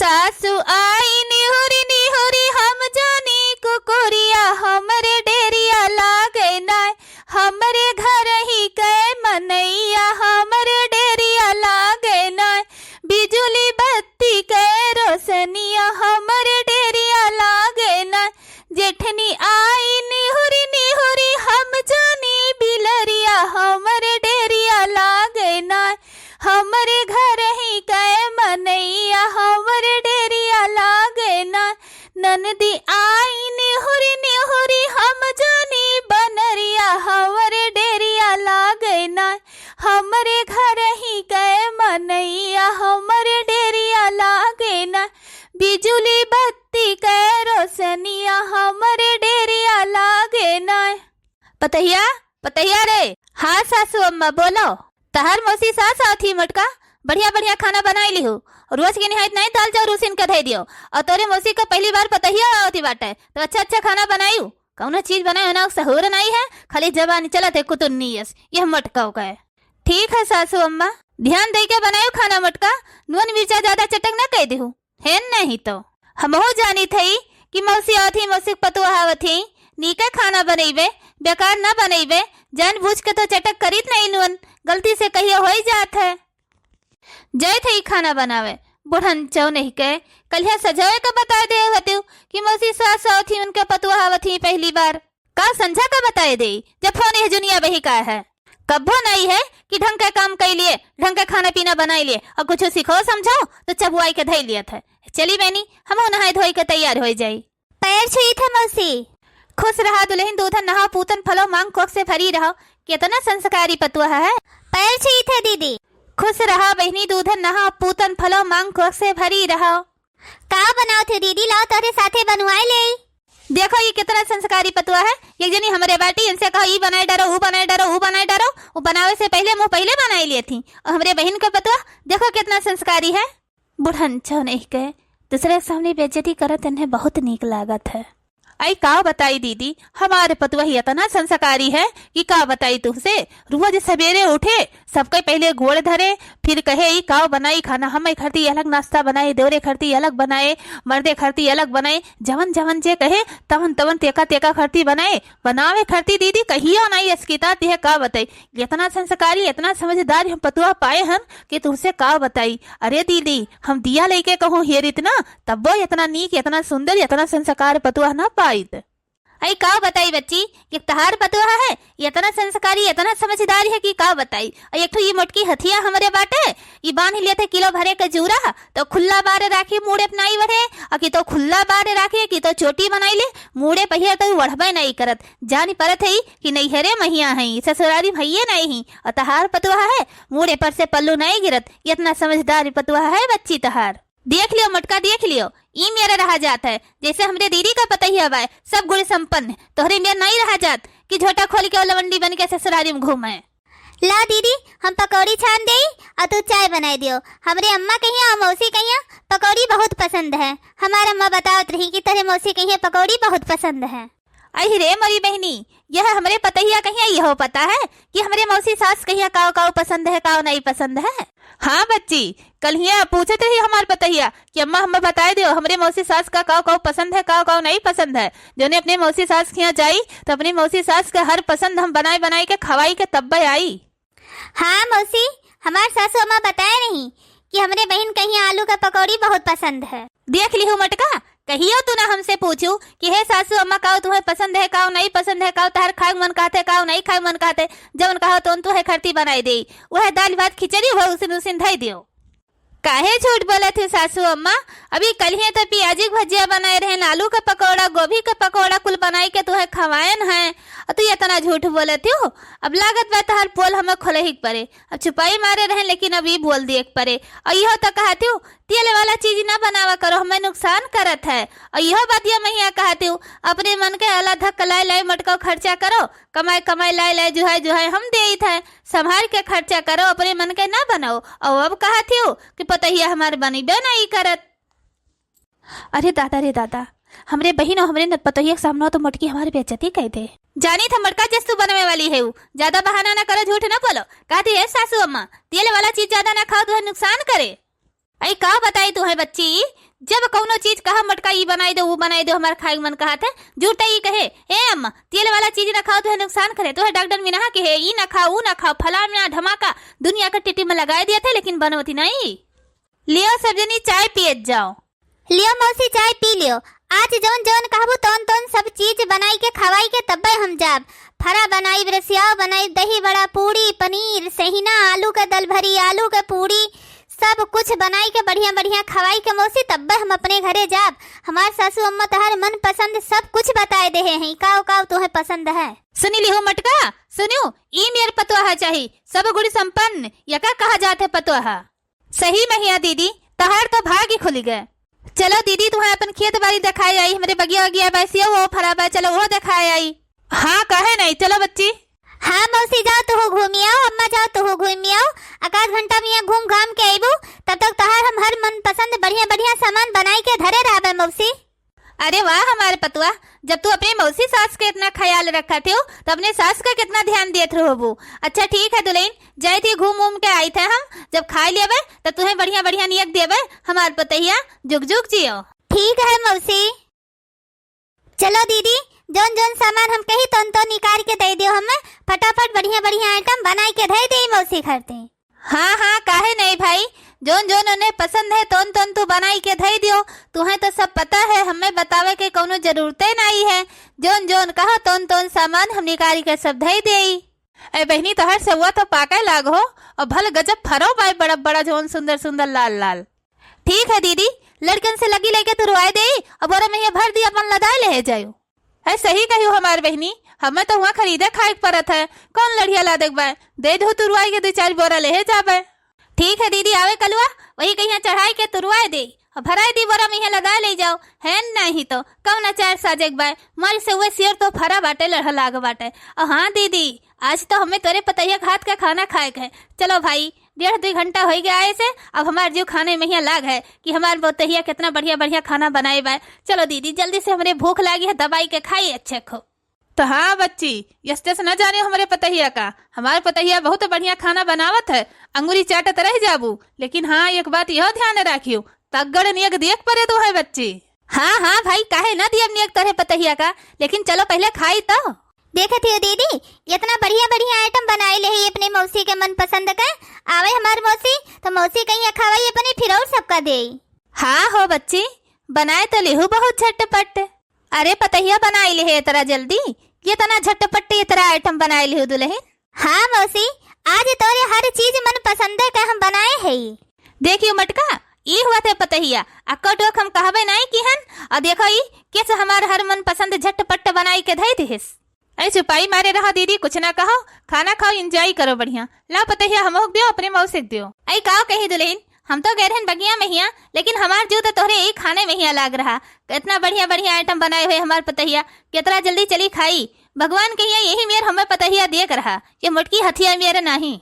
सासू आई निहुरी निहुरी हम जानी कुकुरिया हमरे डेरिया लागे नाय हमरे घर ही के मनैया हमरे डेरिया लागे नाय बिजुली बत्ती के रोशनिया हमरे डेरिया लागे नाय जेठनी आई निहुरी निहुरी हम जानी बिलरिया हमरे डेरिया लागे नाय हमरे घर ही के मनैया हमरे डेरिया लागे नाय ननदी आई निहुरी निहुरी हम जानी बनरिया हमरे डेरिया लागे नाय हमरे घर ही के मनैया हमरे डेरिया लागे नाय बिजुली बत्ती के रोशनिया हमरे डेरिया लागे नाय। पतैया पतैया रे। हाँ सासू अम्मा बोलो। तहार मौसी सास आथी मटका बढ़िया बढ़िया खाना बनाई ली हो रोज के निहायत नहीं दाल चाउर उसिन के धै दियो और तोरे मौसी का पहली बार पतैया आती बाटे तो अच्छा अच्छा खाना बनायू कौन चीज बनाए ना सहूर नहीं है खाली जबान चलत है कुतुन्नीस यह मटका का है। ठीक है सासू अम्मा ध्यान दे के बनायो खाना मटका नून मिर्चा ज्यादा चटक न कह देहू है नहीं तो हमहू जानी थी कि मौसी आथी मौसी पतुआ आवथी नीके खाना बनैबे बेकार न बनैबे जान बूझ के तो चटक करीत नहीं नून गलती से कहिए हो ही जात है जय थे खाना बनावे बुढ़न चौ नहीं के कलिया सजावे का बता दे हती कि मौसी सास थी उनके पतुआ आवथी पहली बार का संझा का बताए दे जब फोन जुनिया बही का है कब्बो नहीं है कि ढंग के काम कर लिए ढंग के खाना पीना बनाई लिए और कुछ सिखो समझाओ तो चबुआई के धै लिया था। चली बहनी हम नहाय धोई के तैयार हो जाई। पैर छुई थे मौसी खुश रहा दुल्हन दूधन नहा पूतन फलो मांग कोख से भरी रहो कितना संस्कारी पतुआ है। पैर छुई थे दीदी खुश रहा बहनी दूधन नहा पूतन फलो मांग कोख से भरी रहो। का बनाओ थे दीदी लाओ तारे साथे बनवाए ले। देखो ये कितना संस्कारी पतुआ है एक जनी हमारे बाटी इनसे कहो ये बनाए डरो वो बनाए डरो वो बनाए डरो वो बनावे से पहले मुँह पहले बनाई लिए थी और हमारे बहन का पतुआ देखो कितना संस्कारी है। बुढ़न छो नहीं के दूसरे के सामने बेइज्जती करत इन्हें बहुत नीक लागत है। आई का बताई दीदी हमारे पतुआ ही इतना संस्कारी है कि का बताई तुमसे रोज सवेरे उठे सबके पहले गोड़ धरे फिर कहे ई काव बनाई खाना हमें खरती अलग नाश्ता बनाए देवरे खरती अलग बनाए मर्दे खरती अलग बनाए जवन जवन जे कहे तवन तवन तेका तेका खरती बनाए बनावे खरती दीदी कहियो नहीं अस्किता तिह का बताई इतना संस्कारी इतना समझदार हम पतुआ पाए हन कि तुमसे का बताई। अरे दीदी हम दिया लेके कहूँ हेर इतना तब वो इतना नीक इतना सुंदर इतना संस्कार पतुआ ना पाई। आई का बताई बच्ची ये तहार पतुआ है इतना संस्कारी इतना समझदार है कि का बताई। एक तो ये मोटकी हथिया हमारे बाटे ये बांध लिए थे किलो भरे के जूरा तो खुल्ला बार राखी मुड़े अपनाई बढ़े और कि तो खुल्ला बार राखे कि तो चोटी बनाई ले मुड़े पहिया तो वढ़बे नहीं करत जानी परत है कि नहीं हरे महिया है ससुरारी भैया नहीं और तहार पतुआ है मुड़े पर से पल्लू नहीं गिरत इतना समझदार पतुआ है बच्ची तहार। देख लियो मटका देख लियो ई मेरा रहा जात है जैसे हमरे दीदी का पता ही हवा सब गुण संपन्न तोहरे मेरा नहीं रहा जात कि झोटा खोल के लवंडी बन के ससुरारी में घूमे। ला दीदी हम पकौड़ी छान दे और तू चाय बनाई दियो हमरे अम्मा कहिया और मौसी कहिया पकौड़ी बहुत पसंद है। हमारा अम्मा बतावत रही कि तेरे मौसी कहिया पकौड़ी बहुत पसंद है। आई रे मरी बहनी यह हमरे पतहिया कहिया यह पता है कि हमरे मौसी सास कहिया काव काव पसंद है काव नहीं पसंद है। हाँ बच्ची कल हिया पूछे थे हमार पतहिया कि अम्मा हमें बताए दो हमरे मौसी सास का काव काव पसंद है काव काव नहीं पसंद है। जो ने अपने मौसी सास के यहाँ जाई तो अपनी मौसी सास का हर पसंद हम बनाए बनाए के खवाई के तब आई। हाँ मौसी हमार सासू अम्मा बताए नहीं कि हमरे बहन कहिया आलू का पकौड़ी बहुत पसंद है। देख ली हूँ मटका कहियो तू ना हमसे पूछू कि हे सासू अम्मा काव तुम्हें पसंद है काव नहीं पसंद है काव तहर खाए मन कहते काव नहीं खाए मन कहते जब कहो तो तू है खरती बनाई दे वह दाल भात खिचड़ी वह उसिन धई दियो। काहे झूठ बोले थे सासू अम्मा अभी कल ही तो प्याजी भजिया बनाए रहे आलू का पकौड़ा गोभी का पकौड़ा कुल बनाई के तुहे खवायन है और तू इतना झूठ बोले थे हो। अब लागत बा तहार पोल हमें खोले ही पड़े अब छुपाई मारे रहे लेकिन अभी बोल दिए पड़े और यह तो कहती हूँ तेल वाला चीज ना बनावा करो हमें नुकसान करत है और यह बात यह मैं कहती हूँ अपने मन के अला धक्का लाई लाई मटका खर्चा करो कमाई कमाई लाई लाई जुहाई जुहाई हम दे थे संभाल के खर्चा करो अपने मन के ना बनाओ और अब कहती हूँ कि पतहिया हमारे बनी बे नहीं करत। अरे दादा रे दादा हमरे बहन और हमरे पतोहिया के सामने तो मटकी हमारी बेइज्जती कह दे। जानी था मटका जस्तु बनने वाली है ज्यादा बहाना ना करो झूठ ना बोलो कहती है सासू अम्मा तेल वाला चीज ज्यादा ना खाओ तो नुकसान करे। अई का बताई तू है बच्ची, जब कौनो चीज कहा मटका ई बनाई दो वो बनाई दो, हमारे खाए मन कहा था झूठा ई कहे ए अम्मा तेल वाला चीज ना खाओ तो है नुकसान करे, तो है डॉक्टर में नहा के है ई ना खाओ वो ना खाओ, फला में धमाका दुनिया का टिटी में लगाए दिया थे लेकिन बनवती नहीं। लियो सब जनी चाय पिए जाओ। लियो मौसी चाय पी लियो। आज जौन जौन कहबू तौन तौन सब चीज बनाई के खवाई के तब्बे हम जाब। फरा बनाई, रसियाव बनाई, दही बड़ा, पूड़ी, पनीर, सहीना, आलू का दल भरी, आलू के पूड़ी, सब कुछ बनाई के बढ़िया बढ़िया खवाई के मौसी तब्बे हम अपने घरे जाब। हमार सासू अम्मा तहर मन पसंद सब कुछ बताए दे हैं, काव काव तुम्हें पसंद है। सुनी लिहो मटका, सुनियो ई मेर पतोहा चाहिए सब गुड़ी संपन्न यका कहा जाते पतोहा। सही महिया दीदी तहार तो भाग ही खुल गए। चलो दीदी तुम्हें अपन खेत बाड़ी दिखाई आई, हमारे बगिया वगिया बैसिया वो फराबा, चलो वो दिखाई आई। हाँ कहे नहीं, चलो बच्ची। हाँ मौसी जाओ तो हो घूमी आओ, अम्मा जाओ तो हो घूमी आओ, आकाश घंटा में यहाँ घूम घाम के आईबू, तब तक तहार हम हर मन पसंद बढ़िया बढ़िया सामान बनाई के धरे रहबे मौसी। अरे वाह हमारे पतुआ, जब तू अपनी मौसी सास के इतना ख्याल रखा थे तो अपने सास का कितना ध्यान दिए थे वो। अच्छा ठीक है दुल्हन, जाए थी घूम घूम के आई थे हम, जब खा लेबे तो तुम्हें बढ़िया बढ़िया नियत देबे हमार पतैया, जुग जुग जियो। ठीक है मौसी। चलो दीदी जौन जौन सामान हम कही तौन तो निकाल के दे दियो, हमें फटाफट बढ़िया बढ़िया आइटम बनाई के दे दे मौसी करते। हाँ हाँ काहे नहीं भाई, जोन जोन उन्हें पसंद है तोन तोन तू बनाई के धई दियो, तुम्हें तो सब पता है, हमें बतावे के कोनो जरूरत नहीं है। जोन जोन कहो तोन तोन सामान हम निकाल के सब धई देई। ए बहनी तोहर से हुआ तो पाके लाग हो और भल गजब फरो बाई बड़ा बड़ा जोन सुंदर सुंदर लाल लाल। ठीक है दीदी, लड़कन से लगी लेके तू रुआई दे और बोरा में ये भर दी अपन लदाई ले जायो। है सही कहियो हमार बहनी, हमें तो वहाँ खरीदे खाए पड़त है, कौन लड़िया ला देख बाय, दे दो तू रुआई के 2-4 बोरा ले जाबे। ठीक है दीदी आवे कलुआ वही कहीं चढ़ाई के तुरवाए दे और भराई दी बोरा में यहाँ लगा ले जाओ, है नहीं तो कौन अचार साजेक बाय मार से हुए शेर तो फरा बाटे लड़ लाग बाटे। और हाँ दीदी आज तो हमें तेरे पतैया हाथ का खाना खाए है। चलो भाई 1.5-2 घंटा हो गया आए से, अब हमारे जो खाने में यहाँ लाग है कि हमारे पतैया कितना बढ़िया बढ़िया खाना बनाए बाय। चलो दीदी जल्दी से, हमें भूख लगी है, दवाई के खाई अच्छे खो। तो हाँ बच्ची यस्ते से न जाने हमारे पतैया का, हमारे पतैया बहुत बढ़िया खाना बनावत है, अंगुरी चाटत रह जाबू, लेकिन हाँ एक बात यह ध्यान रखियो तगड़ नियक देख पड़े तो है बच्ची। हाँ हाँ भाई काहे न दियब नियक तरह पतैया का, लेकिन चलो पहले खाई तो। देखती हो दीदी इतना बढ़िया बढ़िया आइटम बनाए ले ही अपने मौसी के मन पसंद का, आवे हमार मौसी तो मौसी कहीं खवाई अपने फिर और सबका दे। हाँ हो बच्ची बनाए तो लेहू बहुत झटपट। अरे पतैया बनाई ले है तेरा जल्दी, ये तना झटपट ये तेरा आइटम बनाए लिहू दुल्हन। हाँ मौसी आज तोरे हर चीज मन पसंद का हम बनाए है। देखियो मटका ये हुआ थे पतैया अक्कटोक हम कहबे नहीं की हन, और देखो ई कैसे हमार हर मन पसंद झटपट बनाई के धई दिस। ऐ छुपाई मारे रहा दीदी, कुछ ना कहो, खाना खाओ एंजॉय करो बढ़िया। ला पतैया हम दियो अपने मौसी दियो। ऐ काओ कही दुल्हन, हम तो गए रहन बगिया में हिया, लेकिन हमार जो तो तोहरे एक खाने में हिया लाग रहा, इतना बढ़िया बढ़िया आइटम बनाए हुए हमार पतैया, कितना जल्दी चली खाई। भगवान के यहाँ यही मेर हमें पतैया देख रहा, ये मोटकी हथिया मेरे नहीं।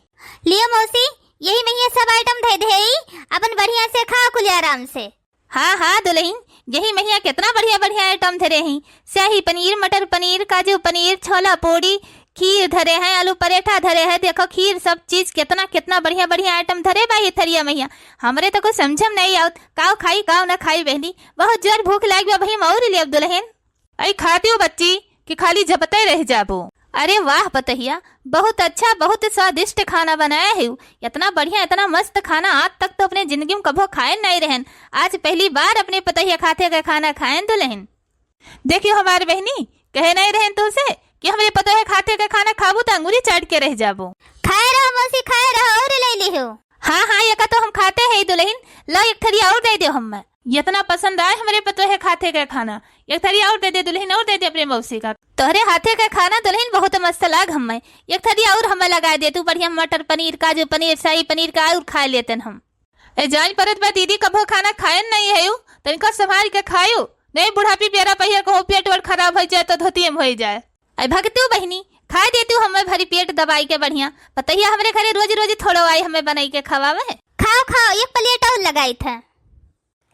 लियो मौसी यही में ये सब आइटम दे दे अपन बढ़िया से खा कुल आराम से। हाँ हाँ दुल्हन यही महिया कितना बढ़िया बढ़िया आइटम धरे हैं, शाही पनीर, मटर पनीर, काजू पनीर, छोला पूड़ी, खीर धरे हैं, आलू पराठा धरे हैं, देखो खीर सब चीज कितना कितना बढ़िया बढ़िया आइटम धरे भाई थरिया मैया। हमरे तो कुछ समझम नहीं आवत, काव खाई काव ना खाई बहनी, बहुत जोर भूख लागी भाई और ले दुल्हन। आई खाती हो बच्ची कि खाली झपते रह जाबो। अरे वाह पतैया बहुत अच्छा बहुत स्वादिष्ट खाना बनाया है, इतना बढ़िया इतना मस्त खाना आज तक तो अपने जिंदगी में कभो खाए नहीं रहन, आज पहली बार अपने पतैया खाते का खाना खाएं दुल्हन। देखियो हमारे बहनी कहे नहीं रहन तुझसे कि हमारे पतैया खाते का खाना खाबू तो अंगुरी चाट के रह जाबो। खाए रहो मौसी खाए रहो और ले लियो। हाँ हाँ ये का तो हम खाते हैं दुल्हन, लो एक थरी और दे दो, हमें इतना पसंद आए हमारे पतैया खाते का खाना, एक थरी और दे दे दुल्हन, और दे दे अपने मौसी का। तोहरे हाथे का खाना दुल्हन बहुत मस्त लाग, हमें एक थरी और हमें लगा दे तू, बढ़िया मटर पनीर, काजू पनीर, शाही पनीर का और खा लेते हम। जान परत बा दीदी कभो खाना खाए नहीं है, तनिका संभाल के खायो, नहीं बुढ़ापी प्यारा पहिया को पेट और खराब हो जाए तो धोती में हो जाए। भगतू बहनी खा देती हमें भरी पेट दबाई के बढ़िया, पतैया हमारे घरे रोज रोज थोड़ो आई हमें बनाई के खवावे। खाओ खाओ एक प्लेट और लगाई था,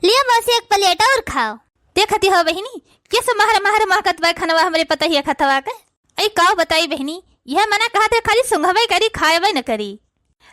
लियो मौसी एक प्लेट और खाओ। देखती हो बहनी कैसे महर महर महकत बा खनवा हमारे पतैया खतवा के। ऐ काव बताई बहनी यह मना कहा थे खाली सुंघवे करी खाएवे न करी।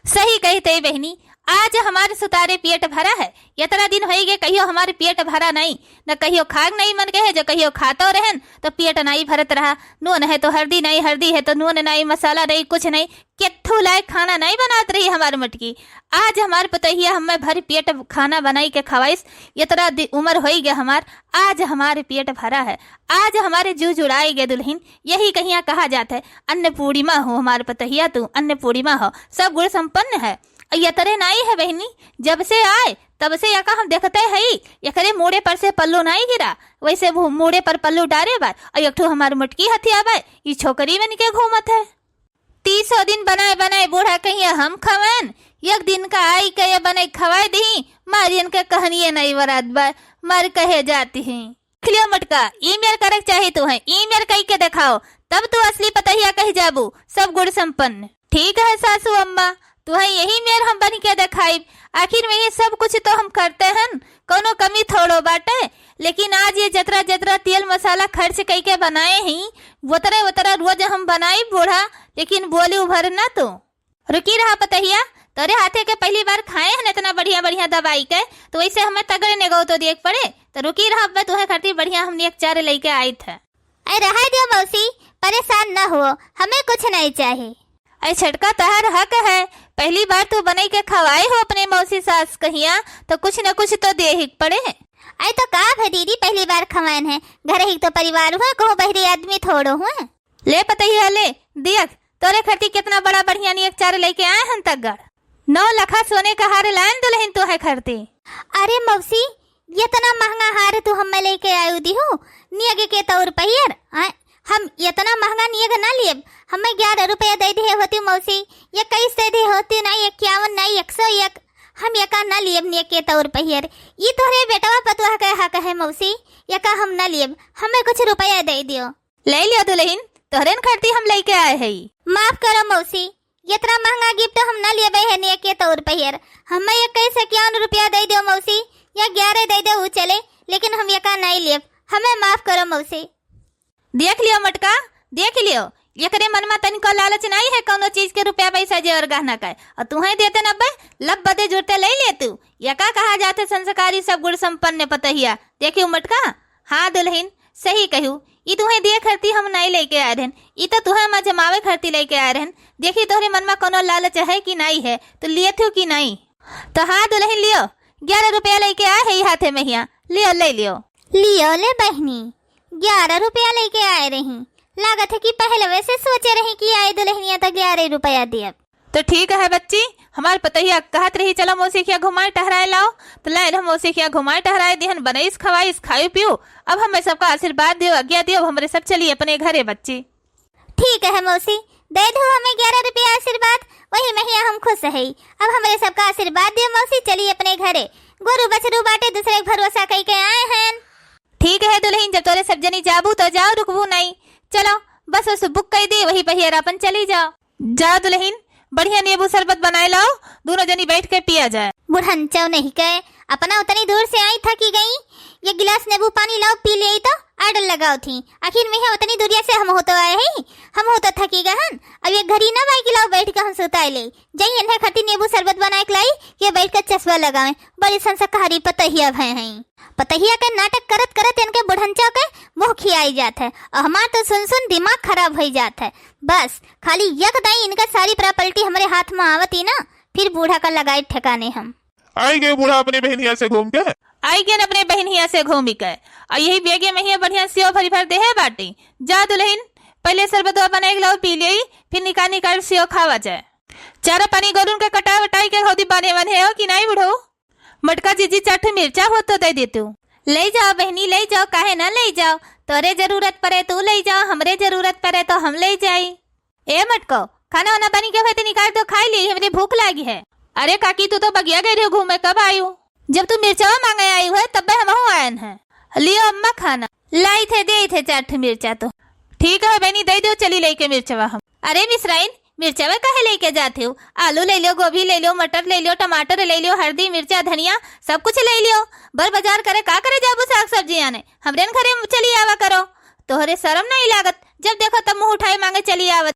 सही कहते बहनी आज हमारे सुतारे पेट भरा है। इतना दिन हो गए कहियो हमारे पेट भरा नहीं, न कहियो खाग नहीं मन गए, जो कहियो खातो रहन तो पेट नहीं भरत रहा। नून है तो हल्दी नहीं, हल्दी है तो नून नहीं, मसाला नहीं, कुछ नहीं, केठू लायक खाना नहीं बनात रही हमारी मटकी। आज हमारे पतहिया हमें भरी पेट खाना बनाई के खवाइस। इतना उम्र हो गया हमार, आज हमारे पेट भरा है, आज हमारे जू जुड़ाई गए दुल्हन। यही कहिया कहा जाता है अन्नपूर्णिमा हो हमारे पतहिया, तू अन्नपूर्णिमा हो, सब गुण संपन्न है। यतरे नाई है बहनी, जब से आए तब से यका हम देखते है यकरे मोड़े पर से पल्लू नहीं गिरा, वैसे वो मोड़े पर पल्लू डारे बार और एक ठो हमार मुटकी हथिया बाय ये छोकरी बन के घूमत है। 30 दिन बनाए बनाए बूढ़ा कहिया हम खवन, एक दिन का आई के बनाई खवाए दी, मारियन के कहनिए नहीं बरात बाय मर कहे जाती है। लियो मटका ई मेर करक चाहे तू है, ई मेर कही के दिखाओ, तब तू असली पतहिया कह जाबू, सब गुण संपन्न। ठीक है सासू अम्मा, तू है यही मेर हम बन के दिखाई। आखिर में ये सब कुछ तो हम करते हैं, कोनो कमी थोड़ो बाटे, लेकिन आज ये जतरा जतरा तेल मसाला खर्च कई के बनाए ही वतरा वतरा रोज हम बनाई बूढ़ा, लेकिन बोली उभर ना तो रुकी रहा पतहिया। तोरे हाथे के पहली बार खाए हैं इतना बढ़िया बढ़िया दवाई के, तो वैसे हमें तगड़े नेगो तो देख पड़े, तो रुकी रहा अब तुम्हें करती बढ़िया हमने एक चार लेके आई थे। अरे रहा दियो मौसी, परेशान न हो, हमें कुछ नहीं चाहिए। अरे छटका तहर हक है, पहली बार तू बनाई के खवाए हो अपने मौसी सास कहिया, तो कुछ न कुछ तो दे ही पड़े। अरे तो का है दीदी, पहली बार खवान है, घर ही तो परिवार हुआ, कहूँ बहरी आदमी थोड़ो हुआ। ले पतहिया ले, देख तोरे खर्ची कितना बड़ा बढ़िया नी एक चार लेके आए हैं तगड़। 9 लाख सोने का हार लान दुल्हन तो है खरती। अरे मौसी इतना महंगा हार तू हम लेके आई दी हो, नियग के तौर पहियर हम इतना महंगा नियग ना लिए, हमें 11 रुपया दे दिए होती मौसी, ये 21 दे दी होती नहीं, 51 नहीं 101, हम यका ना लिए नियग के तौर पहियर। ये तोहरे बेटवा पतुआ के हक है मौसी, यका हम ना लिए, हमें कुछ रुपया दे दियो। ले लियो दुल्हन, तोहरे खरती हम लेके आए है। माफ करो मौसी, इतना महंगा गिफ्ट हम ना लिए है नियग के तौर पहियर, हमें 51 रुपया दे दियो मौसी, या 11 दे दो चले, लेकिन हम यका नहीं लिए, हमें माफ करो मौसी। देख लियो मटका, देख लियो, एकरे मन में तनिको लालच नहीं है कोनो चीज के रुपया पैसा जेवर गहना का, और तुम्हें देते नब्बे लब बदे जुड़ते ले ले तू, यका कहा जाते संस्कारी सब गुण संपन्न पतहिया। देखियो मटका, हाँ दुल्हन सही कहू, ई तुम्हें दे खरती हम नहीं लेके आए रहन, ई तो तुम्हें मैं जमावे खरती लेके आए रहन। देखी तोहरे मन में कोनो लालच है कि नहीं है, तो लिए थे कि नहीं, तो हाँ दुल्हन लियो, 11 रुपया लेके आए है हाथे में, हिया लियो ले लियो। लियो ले बहनी, 11 रुपया लेके आए रही, लागत है कि पहले वैसे सोचे रही कि आए दुल्हनिया तो 11 रुपया दिए। तो ठीक है बच्ची, हमारे पतहिया कहत रही चलो मौसी खिया घुमाए टहराए लाओ, तो ले हम मौसी खिया घुमाए टहराए दिहन, बनईस खवाइस खाई पियो। अब हमें सबका आशीर्वाद दियो, आज्ञा दियो, हमारे सब चलिए अपने घरे बच्ची। ठीक है मौसी, दे दो हमें 11 रुपया आशीर्वाद, वही महिया हम खुश है। अब हमारे सबका आशीर्वाद दियो मौसी, चलिए अपने घरे, गोरु बछरू बाटे दूसरे भरोसा कई के आए हैं। ठीक है दुल्हन, जब तोरे सब जनी जाबू तो जाओ, रुकबू नहीं, चलो बस उस बुक कर दे, वही पहियर अपन चली जाओ। जाओ दुल्हन, बढ़िया नींबू शरबत बनाए लाओ, दोनों जनी बैठ के पिया जाए। बुढ़न चौ नहीं कहे, अपना उतनी दूर से आई थकी गई, ये गिलास नींबू पानी लाओ पी ले तो आडल लगाओ थी, आखिर में है उतनी दूरिया से हम हो तो आए हैं, हम हो तो थकी गहन, अब ये घड़ी ना बाई लाओ बैठ के हम सुताए ले जाइए, इन्हें खाती नींबू शरबत बनाए के लाई, ये बैठ कर चश्मा लगावे, बड़ी संस्कारी पतहिया भय हैं। पतहिया के नाटक करत करत इनके बुढ़नचा के मुंह खियाई जात है, और हमार तो सुन सुन दिमाग खराब हो जात है। बस खाली यक दाई इनका सारी प्रॉपर्टी हमारे हाथ में आवती ना, फिर बूढ़ा का लगाए ठिकाने हम। आई गए बूढ़ा अपने बहनिया से घूम के, आई गए अपने बहनिया से घूमी के, और यही बेगे में ही बढ़िया सेव भरी भर दे है बाटी। जा दुल्हन, पहले शरबत बनाए लाओ पी ले, फिर निकाल निकाल सेव खावा जाए। चारा पानी गोरुन के कटा वटाई के होदी बने बने हो कि नहीं बुढ़ो। मटका जीजी चाट मिर्चा हो तो दे देती हूँ, ले जाओ बहनी ले जाओ, काहे ना ले जाओ, तोरे जरूरत पड़े तू ले जाओ, हमरे जरूरत पड़े तो हम ले जाई। ए मटको, खाना वाना बनी के हुए तो निकाल दो, खाई ली, हमें भूख लगी है। अरे काकी तू तो बगिया गई रही घूमे, कब आई हो? जब तू मिर्चा मांगे आई हुए तब हम आए हैं। लियो अम्मा खाना, लाई थे दे थे 4 मिर्चा तो। ठीक है बहनी दे दो, चली लेके मिर्चवा हम। अरे मिसराइन मिर्चवा काहे लेके जाते हो, आलू ले लियो, गोभी ले लियो, मटर ले लियो, टमाटर ले लियो, हल्दी मिर्चा धनिया सब कुछ ले लियो। बर बाजार करे का करे जाबू साग सब्जी आने, हमरे घरे चली आवा करो, तोहरे शर्म नहीं लागत, जब देखो तब मुंह उठाए मांगे चली आवत।